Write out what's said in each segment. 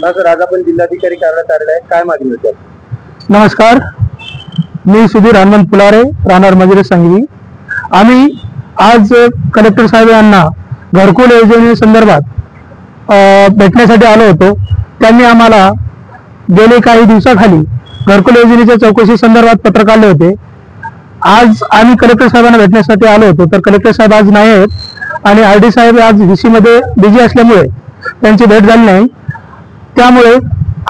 आज आपण जिल्हाधिकारी कार्यालयात आलेला आहे, काय मागणी होती? नमस्कार, मी सुधीर हनुमंत फुलारे, राहणार मजिरे सांगली. आम्ही आज कलेक्टर साहेब यांना घरकुल योजनेसंदर्भात भेटण्यासाठी आलो होतो. त्यांनी आम्हाला गेले काही दिवसाखाली घरकुल योजनेच्या चौकशी संदर्भात पत्र काढले होते. आज आम्ही कलेक्टर साहेबांना भेटण्यासाठी आलो होतो, तर कलेक्टर साहेब आज नाही आहेत आणि RD साहेब आज VC मध्ये बिझी असल्यामुळे त्यांची भेट झाली नाही. त्यामुळे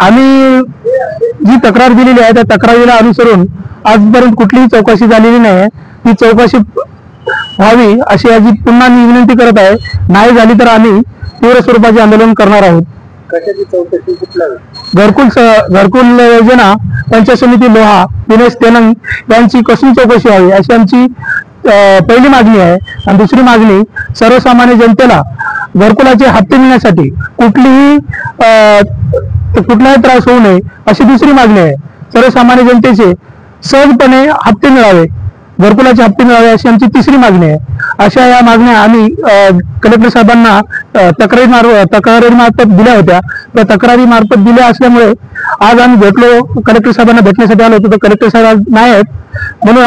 आम्ही जी तक्रार दिलेली आहे त्या तक्रारीला अनुसरून आजपर्यंत कुठलीही चौकशी झालेली नाही. ती चौकशी व्हावी अशी आजी पुन्हा मी विनंती करत आहे. नाही झाली तर आम्ही तीव्र स्वरूपाचे आंदोलन करणार आहोत. कशाची चौकशी? कुठल्या? घरकुल योजना पंचायत समिती लोहा दिनेश तेलंग यांची कसून चौकशी व्हावी अशी आमची पहिली मागणी आहे. आणि दुसरी मागणी, सर्वसामान्य जनतेला घरकुलाचे हप्ते मिळण्यासाठी कुठलाही त्रास होऊ नये अशी दुसरी मागणी आहे. सर्वसामान्य जनतेचे सहजपणे हप्ते मिळावे, घरकुलाचे हप्ते मिळावे अशी आमची तिसरी मागणी आहे. अशा या मागण्या आम्ही कलेक्टर साहेबांना तक्रारी मार्फत दिल्या होत्या. त्या तक्रारी मार्फत दिल्या असल्यामुळे आज आम्ही भेटलो, कलेक्टर साहेबांना भेटण्यासाठी आलो होतो. तर कलेक्टर साहेब आज नाही आहेत, म्हणून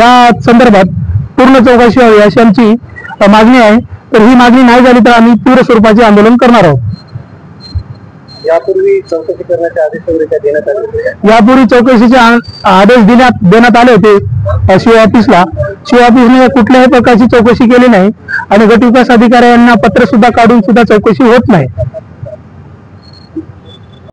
या संदर्भात पूर्ण चौकशी व्हावी अशी आमची मागणी आहे. तर ही मागणी नाही झाली तर आम्ही तीव्र स्वरूपाचे आंदोलन करणार आहोत. यापूर्वी चौकशी करण्याचे आदेश वगैरे देण्यात आले? यापूर्वी चौकशीचे आदेश देण्यात आले होते शिव ऑफिसला. शिव ऑफिसने कुठल्याही प्रकारची चौकशी केली नाही आणि गट विकास अधिकाऱ्यांना पत्र सुद्धा काढून सुद्धा चौकशी होत नाही.